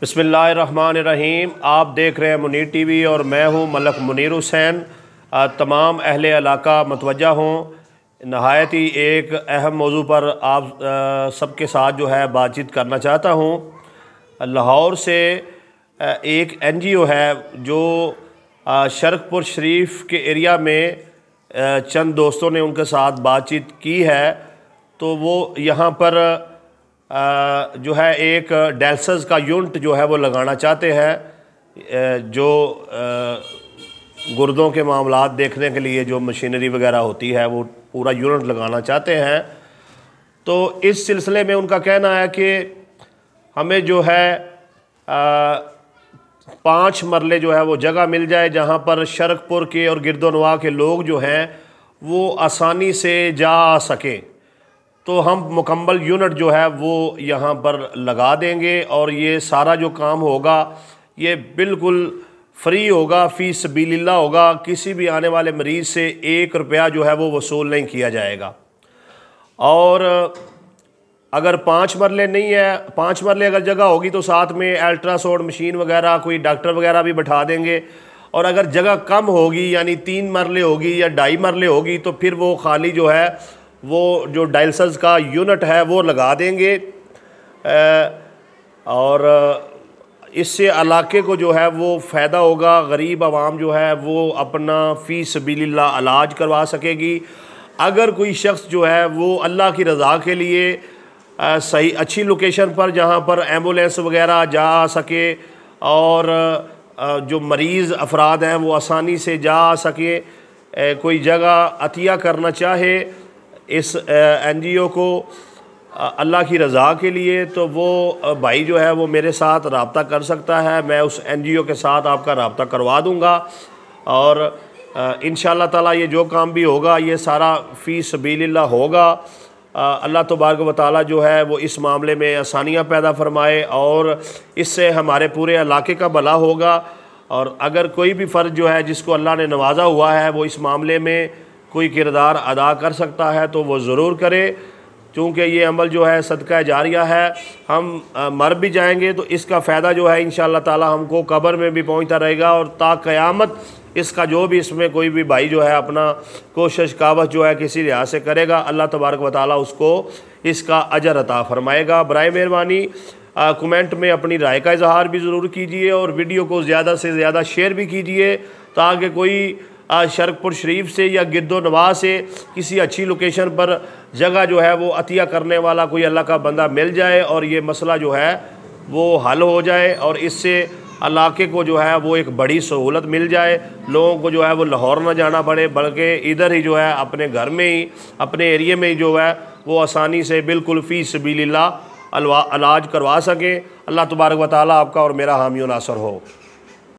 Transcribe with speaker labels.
Speaker 1: बिस्मिल्लाहिर्रहमानिर्रहीम। आप देख रहे हैं मुनीर टीवी और मैं हूं मलक मुनीर हुसैन। तमाम अहले इलाका मतवज्जा हों, नहायत ही एक अहम मौजू पर आप सबके साथ जो है बातचीत करना चाहता हूं। लाहौर से एक NGO है जो शरकपुर शरीफ के एरिया में चंद दोस्तों ने उनके साथ बातचीत की है, तो वो यहाँ पर जो है एक डायलिसिस का यूनिट जो है वो लगाना चाहते हैं। जो गुर्दों के मामलात देखने के लिए जो मशीनरी वगैरह होती है वो पूरा यूनिट लगाना चाहते हैं। तो इस सिलसिले में उनका कहना है कि हमें जो है 5 मरले जो है वो जगह मिल जाए जहाँ पर शरकपुर के और गिरदोनवा के लोग जो हैं वो आसानी से जा सकें। तो हम मुकम्मल यूनिट जो है वो यहाँ पर लगा देंगे और ये सारा जो काम होगा ये बिल्कुल फ्री होगा, फ़ी सबीलिल्लाह होगा। किसी भी आने वाले मरीज़ से 1 रुपया जो है वो वसूल नहीं किया जाएगा। और अगर 5 मरले नहीं है, 5 मरले अगर जगह होगी तो साथ में अल्ट्रासाउंड मशीन वगैरह, कोई डॉक्टर वगैरह भी बैठा देंगे। और अगर जगह कम होगी यानी 3 मरले होगी या 2.5 मरले होगी तो फिर वो खाली जो है वो जो डायलिसिस का यूनिट है वो लगा देंगे। और इससे इलाके को जो है वो फ़ायदा होगा। गरीब आवाम जो है वो अपना फ़ी सबीलिल्लाह इलाज करवा सकेगी। अगर कोई शख्स जो है वो अल्लाह की रज़ा के लिए सही अच्छी लोकेशन पर जहाँ पर एम्बुलेंस वगैरह जा सके और जो मरीज़ अफराद हैं वो आसानी से जा सके, कोई जगह अतिया करना चाहे इस NGO को अल्लाह की रज़ा के लिए, तो वो भाई जो है वो मेरे साथ रब्ता कर सकता है। मैं उस NGO के साथ आपका रब्ता करवा दूँगा और इंशाअल्लाह ताला ये जो काम भी होगा ये सारा फ़ी सबीलिल्लाह होगा। अल्लाह तबारक व तआला जो है वो इस मामले में आसानियाँ पैदा फरमाए और इससे हमारे पूरे इलाके का भला होगा। और अगर कोई भी फ़र्द जो है जिसको अल्लाह ने नवाजा हुआ है वो इस मामले में कोई किरदार अदा कर सकता है तो वो ज़रूर करे, क्योंकि ये अमल जो है सदका जारिया है। हम मर भी जाएंगे तो इसका फ़ायदा जो है इंशाअल्लाह ताला हमको कब्र में भी पहुंचता रहेगा और ता क़यामत इसका जो भी इसमें कोई भी भाई जो है अपना कोशिश कावश जो है किसी लिहाज से करेगा, अल्लाह तबारक व तआला उसको इसका अजर अता फ़रमाएगा। बराए मेहरबानी कमेंट में अपनी राय का इजहार भी ज़रूर कीजिए और वीडियो को ज़्यादा से ज़्यादा शेयर भी कीजिए ताकि कोई शरकपुर शरीफ से या गिरदोनवा से किसी अच्छी लोकेशन पर जगह जो है वो अतिया करने वाला कोई अल्लाह का बंदा मिल जाए और ये मसला जो है वो हल हो जाए और इससे इलाके को जो है वो एक बड़ी सहूलत मिल जाए। लोगों को जो है वो लाहौर ना जाना पड़े बल्कि इधर ही जो है अपने घर में ही अपने एरिए में ही जो है वो आसानी से बिल्कुल फ़ी सबीलिल्लाह इलाज करवा सकें। अल्लाह तबारक व तआला आपका और मेरा हामी व नासर हो।